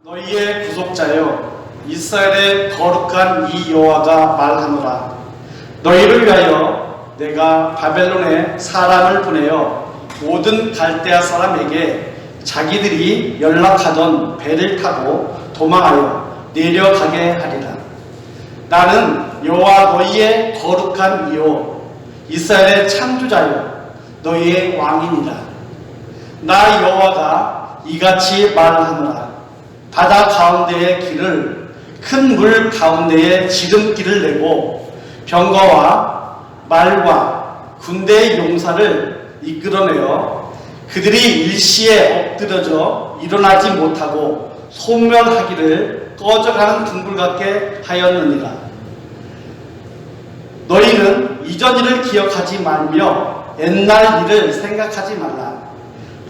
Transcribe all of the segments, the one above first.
너희의 구속자여 이스라엘의 거룩한 이 여호와가 말하노라. 너희를 위하여 내가 바벨론에 사람을 보내어 모든 갈대아 사람에게 자기들이 연락하던 배를 타고 도망하여 내려가게 하리라. 나는 여호와 너희의 거룩한 이요 이스라엘의 창조자여 너희의 왕이니라. 나 여호와가 이같이 말하노라. 바다 가운데의 길을 큰 물 가운데에 지름길을 내고 병거와 말과 군대의 용사를 이끌어내어 그들이 일시에 엎드려져 일어나지 못하고 소멸하기를 꺼져가는 둥굴 같게 하였느니라. 너희는 이전 일을 기억하지 말며 옛날 일을 생각하지 말라.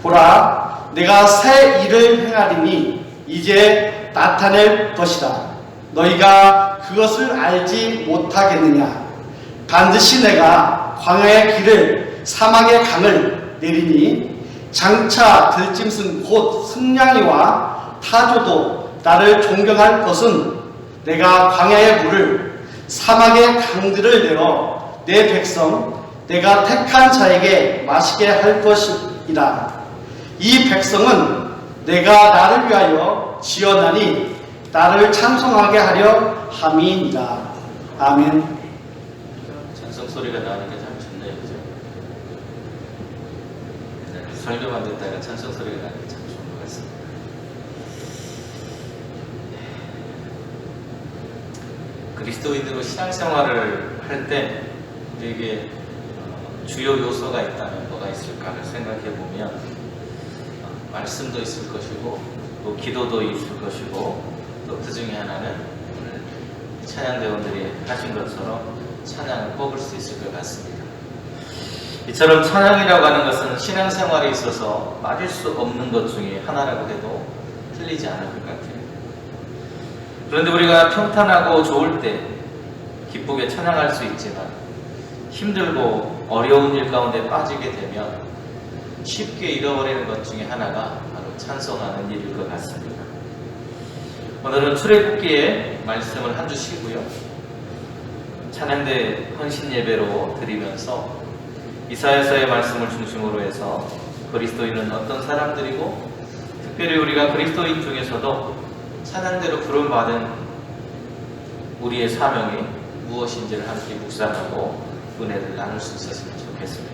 보라, 내가 새 일을 행하리니 이제 나타낼 것이다. 너희가 그것을 알지 못하겠느냐? 반드시 내가 광야의 길을 사막의 강을 내리니 장차 들짐승 곧 승냥이와 타조도 나를 존경할 것은 내가 광야의 물을 사막의 강들을 내어 내 백성 내가 택한 자에게 마시게 할 것이라. 이 백성은 내가 나를 위하여 지어나니 나를 찬송하게 하려 함이니라. 아멘. 찬송 소리가 나니까 참 좋네요, 그죠? 설교만 듣다가 찬송 소리가 나니까 참 좋은 것 같습니다. 그리스도인으로 신앙생활을 할 때 우리에게 주요 요소가 있다면 뭐가 있을까를 생각해 보면 말씀도 있을 것이고 또 기도도 있을 것이고 또 그 중에 하나는 오늘 찬양대원들이 하신 것처럼 찬양을 뽑을 수 있을 것 같습니다. 이처럼 찬양이라고 하는 것은 신앙생활에 있어서 빠질 수 없는 것 중에 하나라고 해도 틀리지 않을 것 같아요. 그런데 우리가 평탄하고 좋을 때 기쁘게 찬양할 수 있지만 힘들고 어려운 일 가운데 빠지게 되면 쉽게 잃어버리는 것 중에 하나가 바로 찬송하는 일일 것 같습니다. 오늘은 출애굽기의 말씀을 한 주 쉬고요. 찬양대 헌신 예배로 드리면서 이사야서의 말씀을 중심으로 해서 그리스도인은 어떤 사람들이고 특별히 우리가 그리스도인 중에서도 찬양대로 부름받은 우리의 사명이 무엇인지를 함께 묵상하고 은혜를 나눌 수 있었으면 좋겠습니다.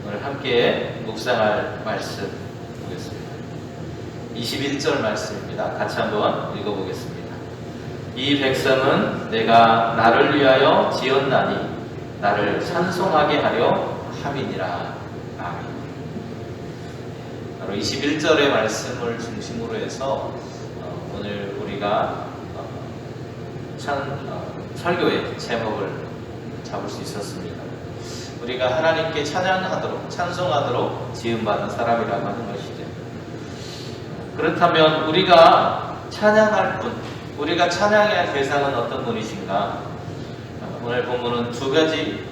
오늘 함께 묵상할 말씀 보겠습니다. 21절 말씀입니다. 같이 한번 읽어보겠습니다. 이 백성은 내가 나를 위하여 지었나니 나를 찬송하게 하려 함이니라. 아멘. 바로 21절의 말씀을 중심으로 해서 오늘 우리가 설교의 제목을 잡을 수 있었습니다. 우리가 하나님께 찬양하도록 찬송하도록 지음받은 사람이라고 하는 것이죠. 그렇다면 우리가 찬양할 분, 우리가 찬양해야 할 대상은 어떤 분이신가? 오늘 본문은 두 가지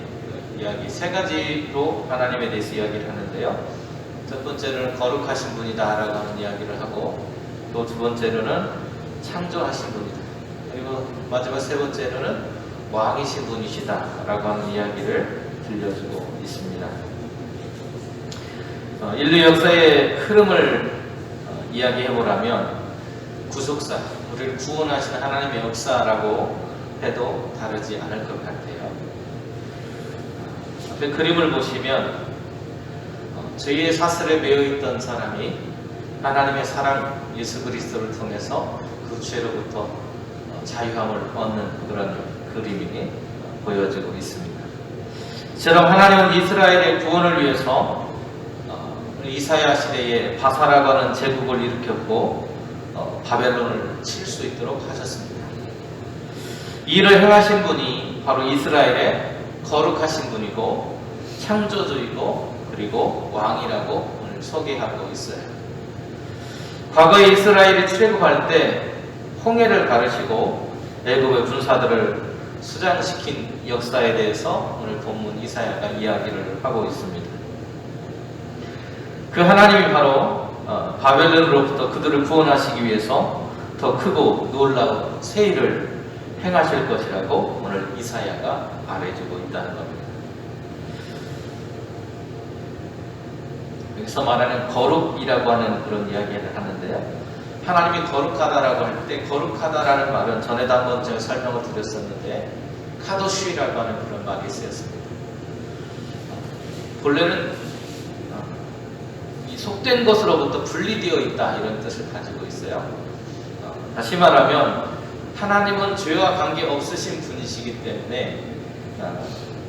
이야기, 세 가지로 하나님에 대해서 이야기를 하는데요. 첫 번째로는 거룩하신 분이다 라고 하는 이야기를 하고 또 두 번째로는 창조하신 분이다. 그리고 마지막 세 번째로는 왕이신 분이시다 라고 하는 이야기를 들려주고 있습니다. 인류 역사의 흐름을 이야기해보라면 구속사, 우리를 구원하시는 하나님의 역사라고 해도 다르지 않을 것 같아요. 앞에 그림을 보시면 죄의 사슬에 매여있던 사람이 하나님의 사랑 예수 그리스도를 통해서 그 죄로부터 자유함을 얻는 그런 그림이 보여지고 있습니다. 이처럼 하나님은 이스라엘의 구원을 위해서 이사야 시대에 바사라고 하는 제국을 일으켰고 바벨론을 칠 수 있도록 하셨습니다. 이 일을 행하신 분이 바로 이스라엘의 거룩하신 분이고 창조주이고 그리고 왕이라고 오늘 소개하고 있어요. 과거에 이스라엘이 출애굽할 때 홍해를 가르시고 애굽의 군사들을 수장시킨 역사에 대해서 오늘 본문 이사야가 이야기를 하고 있습니다. 그 하나님이 바로 바벨론으로부터 그들을 구원하시기 위해서 더 크고 놀라운 새 일을 행하실 것이라고 오늘 이사야가 말해주고 있다는 겁니다. 여기서 말하는 거룩이라고 하는 그런 이야기를 하는데요. 하나님이 거룩하다라고 할 때 거룩하다라는 말은 전에도 한번 제가 설명을 드렸었는데 카도슈라고 하는 그런 말이 쓰였습니다. 본래는 이 속된 것으로부터 분리되어 있다 이런 뜻을 가지고 있어요. 다시 말하면 하나님은 죄와 관계 없으신 분이시기 때문에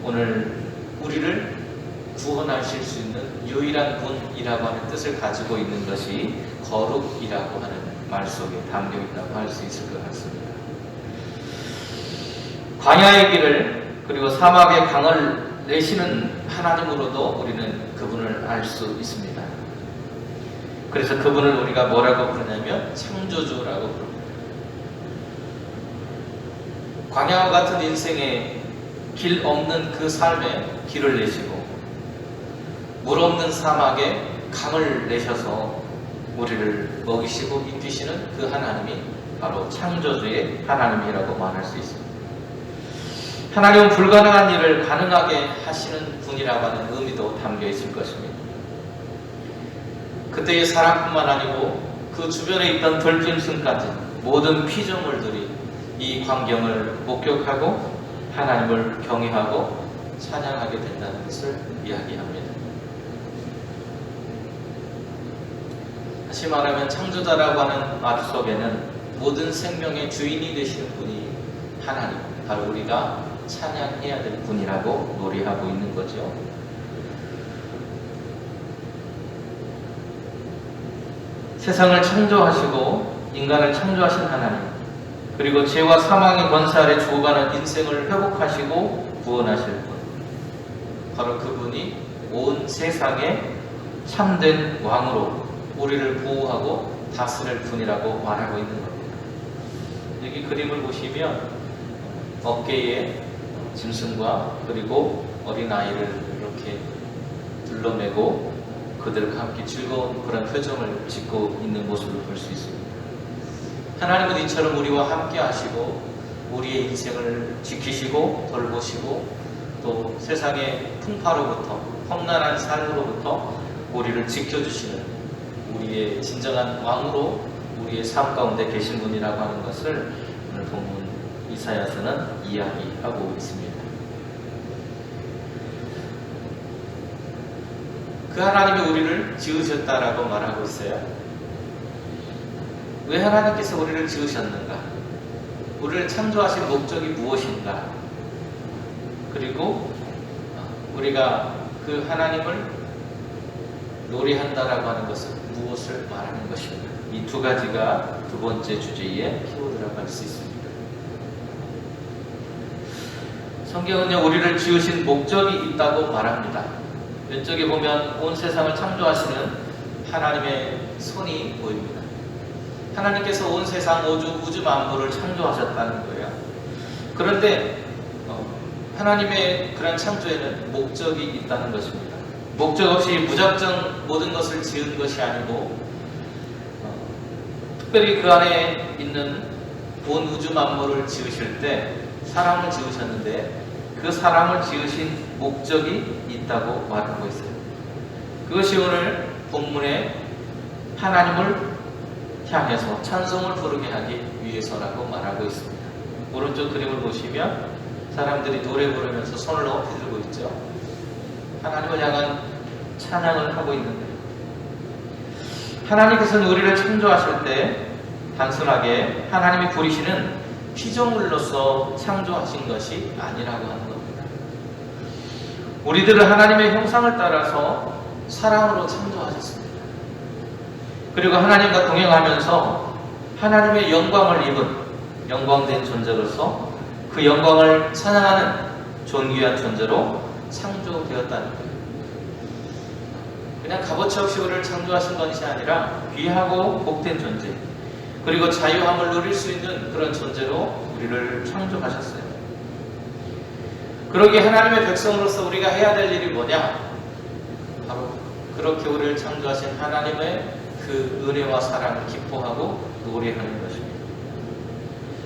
오늘 우리를 구원하실 수 있는 유일한 분이라고 하는 뜻을 가지고 있는 것이 거룩이라고 하는 말 속에 담겨 있다고 할 수 있을 것 같습니다. 광야의 길을 그리고 사막의 강을 내시는 하나님으로도 우리는 그분을 알 수 있습니다. 그래서 그분을 우리가 뭐라고 부르냐면 창조주라고 부릅니다. 광야와 같은 인생에 길 없는 그 삶에 길을 내시고 물 없는 사막에 강을 내셔서 우리를 먹이시고 입히시는 그 하나님이 바로 창조주의 하나님이라고 말할 수 있습니다. 하나님은 불가능한 일을 가능하게 하시는 분이라고 하는 의미도 담겨 있을 것입니다. 그때의 사람뿐만 아니고 그 주변에 있던 들짐승까지 모든 피조물들이 이 광경을 목격하고 하나님을 경외하고 찬양하게 된다는 것을 이야기합니다. 다시 말하면 창조자라고 하는 말 속에는 모든 생명의 주인이 되시는 분이 하나님, 바로 우리가 찬양해야 될 분이라고 노래하고 있는 거죠. 세상을 창조하시고 인간을 창조하신 하나님, 그리고 죄와 사망의 권세 아래 죽어가는 인생을 회복하시고 구원하실 분, 바로 그분이 온 세상에 참된 왕으로 우리를 보호하고 다스릴 분이라고 말하고 있는 겁니다. 여기 그림을 보시면 어깨에 짐승과 그리고 어린아이를 이렇게 둘러매고 그들과 함께 즐거운 그런 표정을 짓고 있는 모습을 볼 수 있습니다. 하나님은 이처럼 우리와 함께 하시고 우리의 인생을 지키시고 돌보시고 또 세상의 풍파로부터 험난한 삶으로부터 우리를 지켜주시는 우리의 진정한 왕으로 우리의 삶 가운데 계신 분이라고 하는 것을 오늘 본문 이사야서는 이야기하고 있습니다. 그 하나님이 우리를 지으셨다라고 말하고 있어요. 왜 하나님께서 우리를 지으셨는가? 우리를 창조하신 목적이 무엇인가? 그리고 우리가 그 하나님을 노래한다라고 하는 것은 무엇을 말하는 것인가? 이 두 가지가 두 번째 주제의 키워드라고 할 수 있습니다. 성경은요, 우리를 지으신 목적이 있다고 말합니다. 왼쪽에 보면 온 세상을 창조하시는 하나님의 손이 보입니다. 하나님께서 온 세상 우주 만물을 창조하셨다는 거예요. 그런데 하나님의 그런 창조에는 목적이 있다는 것입니다. 목적 없이 무작정 모든 것을 지은 것이 아니고 특별히 그 안에 있는 온 우주 만물을 지으실 때 사람을 지으셨는데 그 사람을 지으신 목적이 있다고 말하고 있어요. 그것이 오늘 본문에 하나님을 향해서 찬송을 부르게 하기 위해서라고 말하고 있습니다. 오른쪽 그림을 보시면 사람들이 노래 부르면서 손을 높이 들고 있죠. 하나님을 향한 찬양을 하고 있는 거예요. 하나님께서는 우리를 창조하실 때 단순하게 하나님이 부리시는 피조물로서 창조하신 것이 아니라고 하는 겁니다. 우리들을 하나님의 형상을 따라서 사랑으로 창조하셨습니다. 그리고 하나님과 동행하면서 하나님의 영광을 입은 영광된 존재로서 그 영광을 찬양하는 존귀한 존재로 창조되었다는 거예요. 그냥 값어치 없이 우리를 창조하신 것이 아니라 귀하고 복된 존재, 그리고 자유함을 누릴 수 있는 그런 존재로 우리를 창조하셨어요. 그러기에 하나님의 백성으로서 우리가 해야 될 일이 뭐냐? 바로 그렇게 우리를 창조하신 하나님의 그 은혜와 사랑을 기뻐하고 노래하는 것입니다.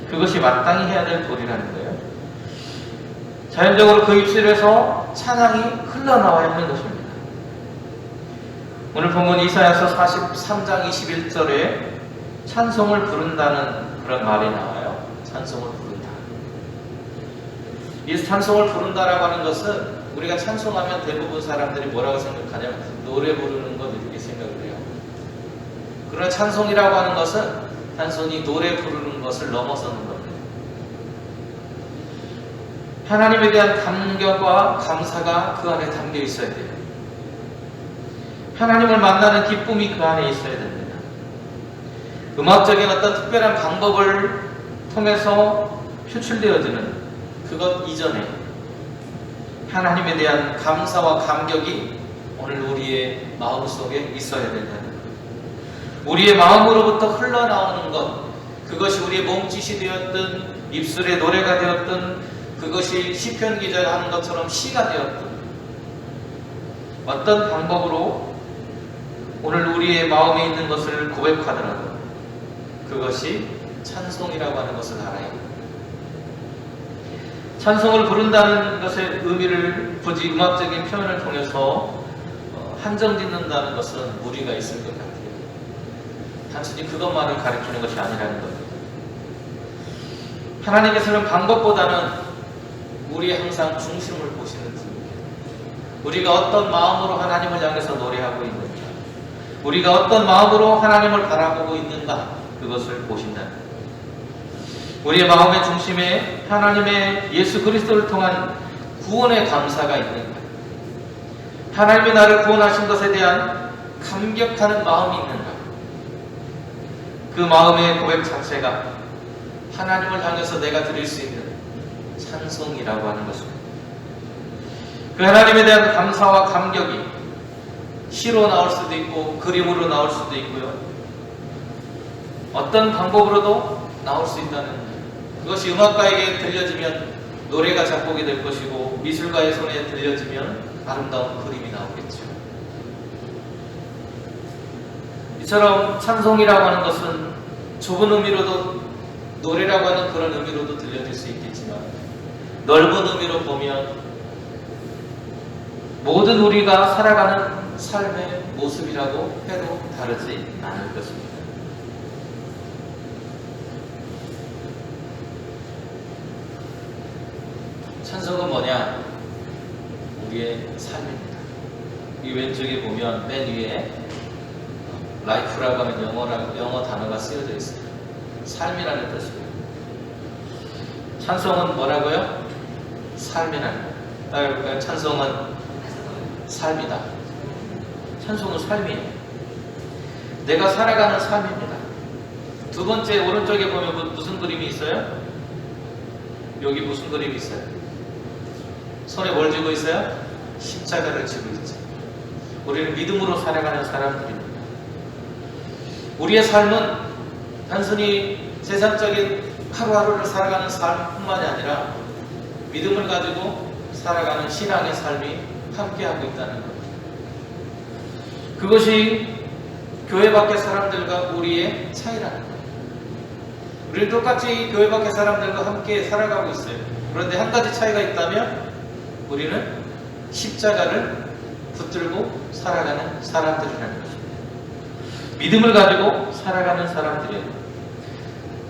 그것이 마땅히 해야 될 도리라는 거예요. 자연적으로 그 입술에서 찬양이 흘러나와야 하는 것입니다. 오늘 본문 이사야서 43장 21절에 찬송을 부른다는 그런 말이 나와요. 찬송을 부른다. 이 찬송을 부른다라고 하는 것은 우리가 찬송하면 대부분 사람들이 뭐라고 생각하냐면 노래 부르는 것 이렇게 생각을 해요. 그러나 찬송이라고 하는 것은 단순히 노래 부르는 것을 넘어서는 겁니다. 하나님에 대한 감격과 감사가 그 안에 담겨 있어야 돼요. 하나님을 만나는 기쁨이 그 안에 있어야 됩니다. 음악적인 어떤 특별한 방법을 통해서 표출되어지는 그것 이전에 하나님에 대한 감사와 감격이 오늘 우리의 마음속에 있어야 된다는 것. 우리의 마음으로부터 흘러나오는 것, 그것이 우리의 몸짓이 되었든 입술의 노래가 되었든 그것이 시편 기자가 하는 것처럼 시가 되었든 어떤 방법으로 오늘 우리의 마음에 있는 것을 고백하더라도 그것이 찬송이라고 하는 것을 알아야 합니다. 찬송을 부른다는 것의 의미를 굳이 음악적인 표현을 통해서 한정짓는다는 것은 무리가 있을 것 같아요. 단순히 그것만을 가리키는 것이 아니라는 겁니다. 하나님께서는 방법보다는 우리의 항상 중심을 보시는 분입니다. 우리가 어떤 마음으로 하나님을 향해서 노래하고 있는가, 우리가 어떤 마음으로 하나님을 바라보고 있는가, 그것을 보신다는 겁니다. 우리의 마음의 중심에 하나님의 예수 그리스도를 통한 구원의 감사가 있는가, 하나님이 나를 구원하신 것에 대한 감격하는 마음이 있는가, 그 마음의 고백 자체가 하나님을 향해서 내가 드릴 수 있는 찬송이라고 하는 것입니다. 그 하나님에 대한 감사와 감격이 시로 나올 수도 있고 그림으로 나올 수도 있고요. 어떤 방법으로도 나올 수 있다는 거예요. 그것이 음악가에게 들려지면 노래가 작곡이 될 것이고 미술가의 손에 들려지면 아름다운 그림이 나오겠죠. 이처럼 찬송이라고 하는 것은 좁은 의미로도 노래라고 하는 그런 의미로도 들려질 수 있겠지만 넓은 의미로 보면 모든 우리가 살아가는 삶의 모습이라고 해도 다르지 않을 것입니다. 찬송은 뭐냐? 우리의 삶입니다. 이 왼쪽에 보면 맨 위에 life라고 하는 영어 단어가 쓰여져 있어요. 삶이라는 뜻이에요. 찬송은 뭐라고요? 삶이라는 거예요. 따라해볼까요? 찬송은 삶이다. 찬송은 삶이에요. 내가 살아가는 삶입니다. 두 번째 오른쪽에 보면 무슨 그림이 있어요? 여기 무슨 그림이 있어요? 손에 뭘 쥐고 있어요? 십자가를 쥐고 있죠. 우리는 믿음으로 살아가는 사람들입니다. 우리의 삶은 단순히 세상적인 하루하루를 살아가는 삶뿐만이 아니라 믿음을 가지고 살아가는 신앙의 삶이 함께하고 있다는 것. 그것이 교회 밖의 사람들과 우리의 차이라는 것. 우리는 똑같이 교회 밖의 사람들과 함께 살아가고 있어요. 그런데 한 가지 차이가 있다면 우리는 십자가를 붙들고 살아가는 사람들이라는 것입니다. 믿음을 가지고 살아가는 사람들이에요.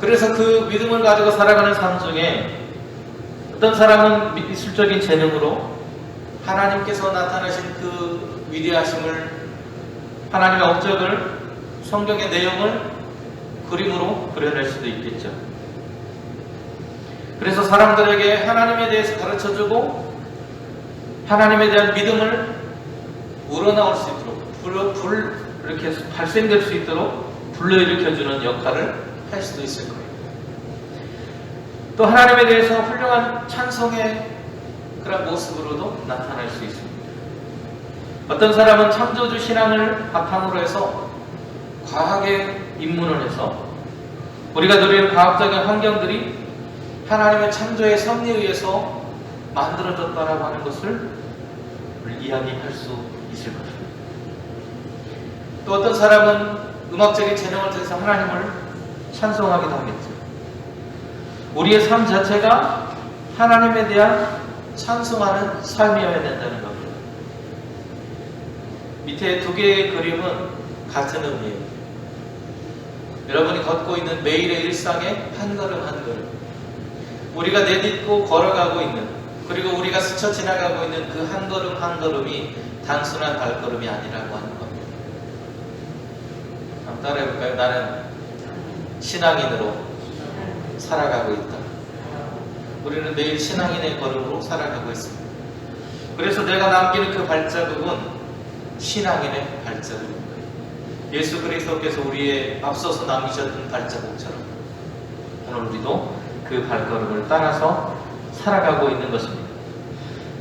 그래서 그 믿음을 가지고 살아가는 삶 중에 어떤 사람은 미술적인 재능으로 하나님께서 나타나신 그 위대하심을, 하나님의 업적을, 성경의 내용을 그림으로 그려낼 수도 있겠죠. 그래서 사람들에게 하나님에 대해서 가르쳐주고 하나님에 대한 믿음을 우러나올 수 있도록 이렇게 발생될 수 있도록 불러일으켜주는 역할을 할 수도 있을 거예요. 또 하나님에 대해서 훌륭한 찬송의 그런 모습으로도 나타날 수 있습니다. 어떤 사람은 창조주 신앙을 바탕으로 해서 과학에 입문을 해서 우리가 누리는 과학적인 환경들이 하나님의 창조의 섭리에 의해서 만들어졌다라고 하는 것을 이야기할 수 있을 것입니다. 또 어떤 사람은 음악적인 재능을 통해서 하나님을 찬송하기도 하겠죠. 우리의 삶 자체가 하나님에 대한 찬송하는 삶이어야 된다는 겁니다. 밑에 두 개의 그림은 같은 의미예요. 여러분이 걷고 있는 매일의 일상에 한 걸음 한 걸음, 우리가 내딛고 걸어가고 있는, 그리고 우리가 스쳐 지나가고 있는 그 한 걸음 한 걸음이 단순한 발걸음이 아니라고 하는 겁니다. 한번 따라해볼까요? 나는 신앙인으로 살아가고 있다. 우리는 매일 신앙인의 걸음으로 살아가고 있습니다. 그래서 내가 남기는 그 발자국은 신앙인의 발자국입니다. 예수 그리스도께서 우리의 앞서서 남기셨던 발자국처럼 오늘 우리도 그 발걸음을 따라서 살아가고 있는 것입니다.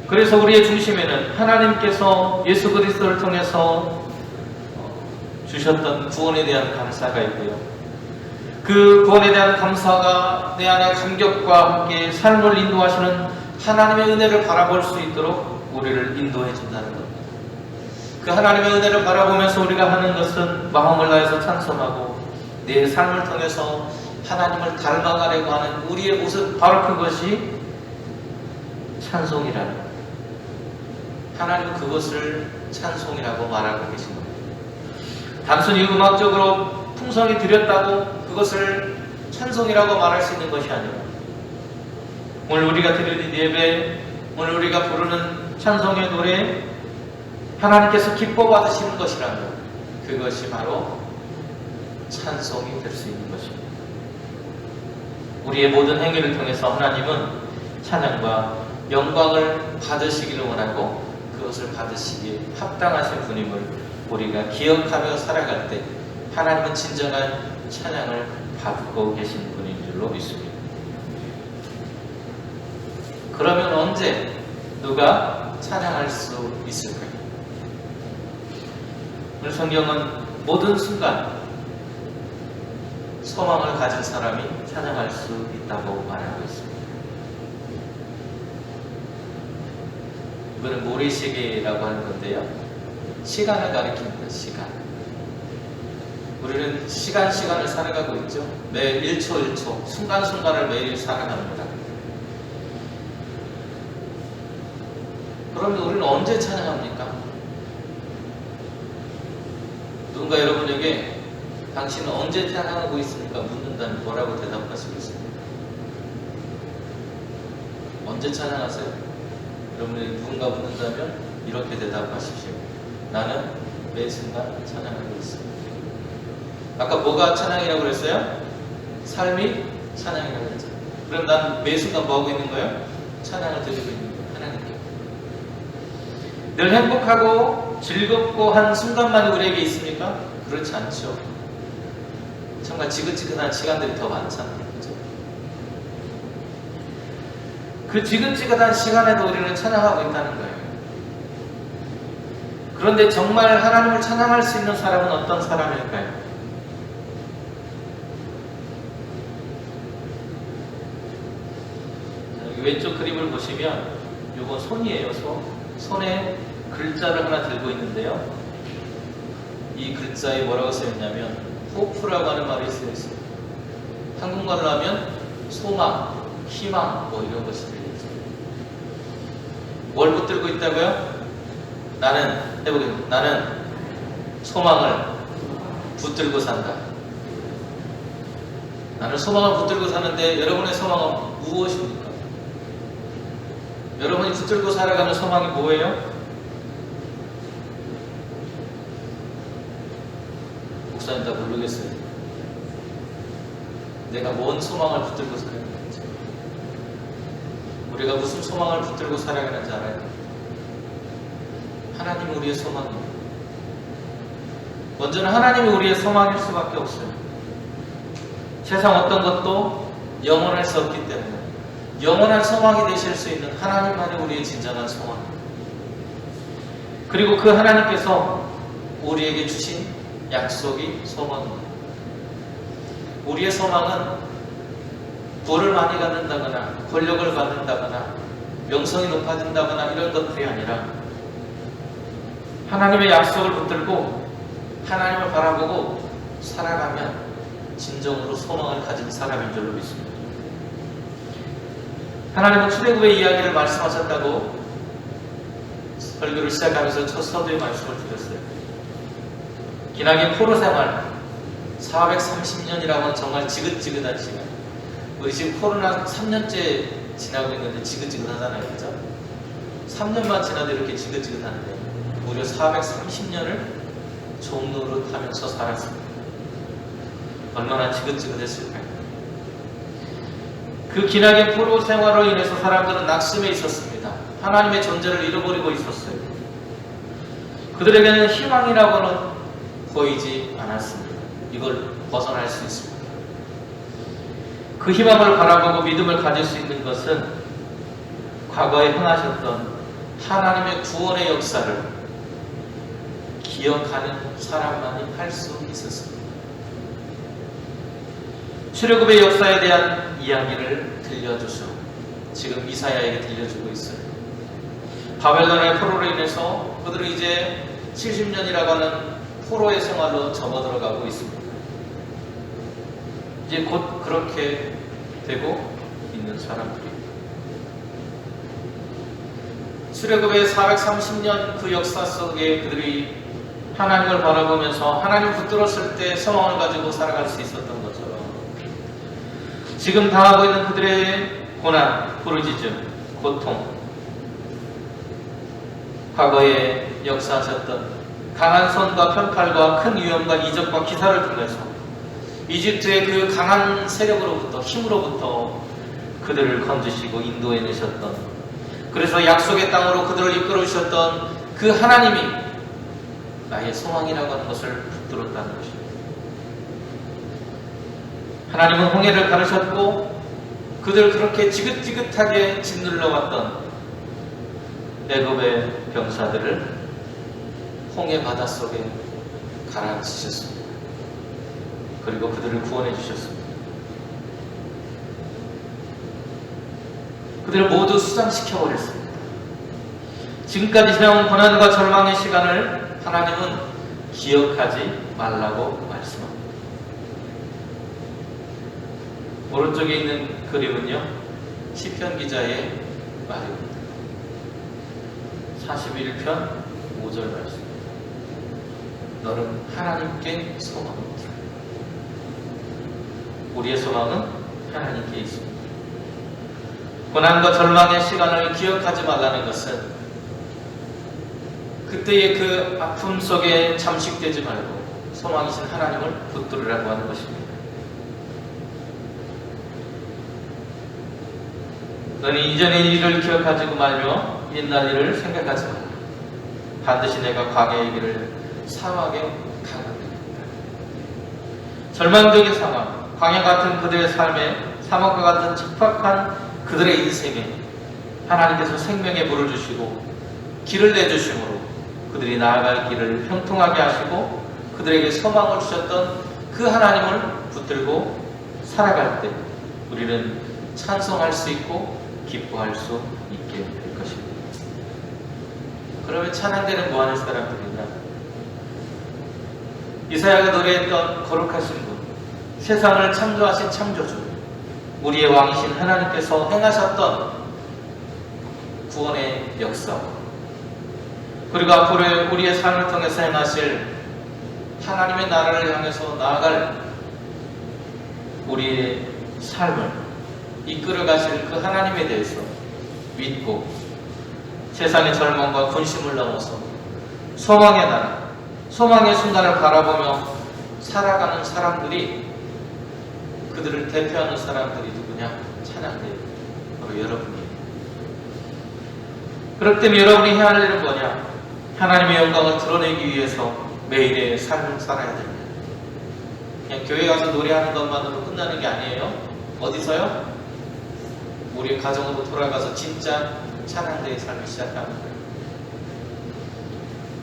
그래서 우리의 중심에는 하나님께서 예수 그리스도를 통해서 주셨던 구원에 대한 감사가 있고요. 그 구원에 대한 감사가 내 안에 감격과 함께 삶을 인도하시는 하나님의 은혜를 바라볼 수 있도록 우리를 인도해 준다는 겁니다. 그 하나님의 은혜를 바라보면서 우리가 하는 것은 마음을 다해서 찬송하고 내 삶을 통해서 하나님을 닮아가려고 하는 우리의 모습, 바로 그것이 찬송이라는 거예요. 하나님은 그것을 찬송이라고 말하고 계신 겁니다. 단순히 음악적으로 풍성히 드렸다고 그것을 찬송이라고 말할 수 있는 것이 아니라 오늘 우리가 드리는 예배, 오늘 우리가 부르는 찬송의 노래, 하나님께서 기뻐 받으시는 것이라면 그것이 바로 찬송이 될 수 있는 것입니다. 우리의 모든 행위를 통해서 하나님은 찬양과 영광을 받으시기를 원하고 그것을 받으시기에 합당하신 분임을 우리가 기억하며 살아갈 때 하나님은 진정한 찬양을 받고 계신 분인 줄로 믿습니다. 그러면 언제 누가 찬양할 수 있을까요? 오늘 성경은 모든 순간 소망을 가진 사람이 찬양할 수 있다고 말하고 있습니다. 이거는 모래시계라고 하는 건데요. 시간을 가리킵니다. 시간. 우리는 시간을 살아가고 있죠. 매일 1초 1초, 순간순간을 매일 살아갑니다. 그러면 우리는 언제 찬양합니까? 누군가 여러분에게 당신은 언제 찬양하고 있습니까? 묻는다면 뭐라고 대답하시겠습니까? 언제 찬양하세요? 여러분에게 누군가 묻는다면 이렇게 대답하십시오. 나는 매 순간 찬양하고 있습니다. 아까 뭐가 찬양이라고 그랬어요? 삶이 찬양이라고 그랬죠. 그럼 난 매 순간 뭐 하고 있는 거예요? 찬양을 드리고 있는 거예요. 하나님께. 늘 행복하고 즐겁고 한 순간만이 우리에게 있습니까? 그렇지 않죠. 정말 지긋지긋한 시간들이 더 많잖아요. 그렇죠? 그 지긋지긋한 시간에도 우리는 찬양하고 있다는 거예요. 그런데 정말 하나님을 찬양할 수 있는 사람은 어떤 사람일까요? 왼쪽 그림을 보시면 이건 손이에요. 손에 글자를 하나 들고 있는데요. 이 글자에 뭐라고 쓰였냐면 호프라고 하는 말이 쓰여 있습니다. 한국말로 하면 소망, 희망 뭐 이런 것이 들리죠. 뭘 붙들고 있다고요? 나는 해보겠습니다. 나는 소망을 붙들고 산다. 나는 소망을 붙들고 사는데 여러분의 소망은 무엇입니까? 여러분이 붙들고 살아가는 소망이 뭐예요? 목사님 다 모르겠어요. 내가 뭔 소망을 붙들고 살아가는지, 우리가 무슨 소망을 붙들고 살아가는지 알아야 돼요. 하나님이 우리의 소망입니다. 먼저는 하나님이 우리의 소망일 수밖에 없어요. 세상 어떤 것도 영원할 수 없기 때문에 영원한 소망이 되실 수 있는 하나님만이 우리의 진정한 소망입니다. 그리고 그 하나님께서 우리에게 주신 약속이 소망입니다. 우리의 소망은 부를 많이 갖는다거나 권력을 받는다거나 명성이 높아진다거나 이런 것들이 아니라 하나님의 약속을 붙들고 하나님을 바라보고 살아가면 진정으로 소망을 가진 사람인 줄로 믿습니다. 하나님은 출애굽의 이야기를 말씀하셨다고 설교를 시작하면서 첫 서두에 말씀을 드렸어요. 기나긴 포로 생활 430년이라고 하면 정말 지긋지긋한 시간. 우리 지금 코로나 3년째 지나고 있는데 지긋지긋하잖아요, 그죠? 3년만 지나도 이렇게 지긋지긋한데 무려 430년을 종노릇하면서 살았습니다. 얼마나 지긋지긋했을까요? 그 기나긴 포로 생활로 인해서 사람들은 낙심에 있었습니다. 하나님의 존재를 잃어버리고 있었어요. 그들에게는 희망이라고는 보이지 않았습니다. 이걸 벗어날 수 있습니다. 그 희망을 바라보고 믿음을 가질 수 있는 것은 과거에 행하셨던 하나님의 구원의 역사를 기억하는 사람만이 할 수 있었습니다. 출애굽의 역사에 대한 이야기를 들려주셔 지금 이사야에게 들려주고 있어요. 바벨론의 포로로 인해서 그들은 이제 70년이라고 하는 포로의 생활로 접어들어가고 있습니다. 이제 곧 그렇게 되고 있는 사람들이 출애굽의 430년 그 역사 속에 그들이 하나님을 바라보면서 하나님 붙들었을 때 소망을 가지고 살아갈 수 있었던 것처럼 지금 당하고 있는 그들의 고난, 부르짖음, 고통, 과거에 역사하셨던 강한 손과 편팔과 큰 위험과 이적과 기사를 통해서 이집트의 그 강한 세력으로부터 힘으로부터 그들을 건지시고 인도해 내셨던, 그래서 약속의 땅으로 그들을 이끌어 주셨던 그 하나님이 나의 소망이라고 하는 것을 붙들었다는 것입니다. 하나님은 홍해를 가르셨고 그들 그렇게 지긋지긋하게 짓눌러 왔던 애굽의 병사들을 홍해 바닷속에 가라앉히셨습니다. 그리고 그들을 구원해 주셨습니다. 그들을 모두 수장시켜 버렸습니다. 지금까지 지나온 고난과 절망의 시간을 하나님은 기억하지 말라고 말씀합니다. 오른쪽에 있는 그림은요, 시편 기자의 말입니다. 41편 5절 말씀. 너는 하나님께 소망을 두라. 우리의 소망은 하나님께 있습니다. 고난과 절망의 시간을 기억하지 말라는 것은 그때의 그 아픔 속에 잠식되지 말고 소망이신 하나님을 붙들으라고 하는 것입니다. 너는 이전의 일을 기억하지 말며 옛날 일을 생각하지 말라. 반드시 내가 광야의 길을 사막에 가는다. 절망적인 상황, 광야 같은 그들의 삶에, 사막과 같은 척박한 그들의 인생에 하나님께서 생명의 물을 주시고 길을 내주심으로 그들이 나아갈 길을 형통하게 하시고 그들에게 소망을 주셨던 그 하나님을 붙들고 살아갈 때 우리는 찬송할 수 있고 기뻐할 수 있게 될 것입니다. 그러면 찬양대는 뭐하는 사람들이냐? 이사야가 노래했던 거룩하신 분, 세상을 창조하신 창조주, 우리의 왕이신 하나님께서 행하셨던 구원의 역사, 그리고 앞으로 우리의 삶을 통해서 행하실 하나님의 나라를 향해서 나아갈 우리의 삶을 이끌어 가실 그 하나님에 대해서 믿고 세상의 절망과 군심을 넘어서 소망의 나라, 소망의 순간을 바라보며 살아가는 사람들이, 그들을 대표하는 사람들이 누구냐? 찬양대요. 바로 여러분이에요. 그럴 때면 여러분이 해야 할 일은 뭐냐? 하나님의 영광을 드러내기 위해서 매일의 삶을 살아야 됩니다. 그냥 교회 가서 노래하는 것만으로 끝나는 게 아니에요. 어디서요? 우리 가정으로 돌아가서 진짜 찬양대의 삶을 시작하는 거예요.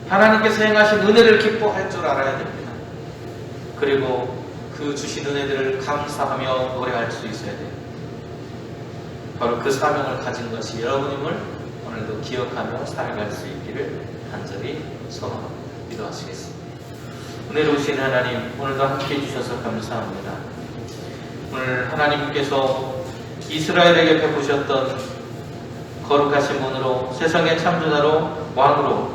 하나님께서 행하신 은혜를 기뻐할 줄 알아야 됩니다. 그리고 그 주신 은혜들을 감사하며 노래할 수 있어야 돼요. 바로 그 사명을 가진 것이 여러분임을 오늘도 기억하며 살아갈 수 있기를 간절히 소망합니다. 기도하시겠습니다. 은혜로우신 하나님, 오늘도 함께 해주셔서 감사합니다. 오늘 하나님께서 이스라엘에게 베푸셨던 거룩하신 분으로, 세상의 창조자로, 왕으로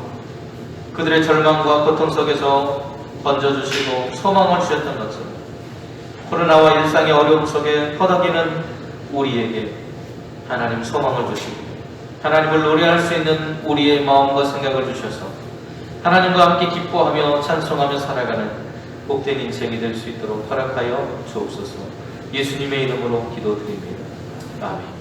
그들의 절망과 고통 속에서 건져주시고 소망을 주셨던 것처럼 코로나와 일상의 어려움 속에 허덕이는 우리에게 하나님 소망을 주시고 하나님을 노래할 수 있는 우리의 마음과 생각을 주셔서 하나님과 함께 기뻐하며 찬송하며 살아가는 복된 인생이 될 수 있도록 허락하여 주옵소서. 예수님의 이름으로 기도드립니다. 아멘.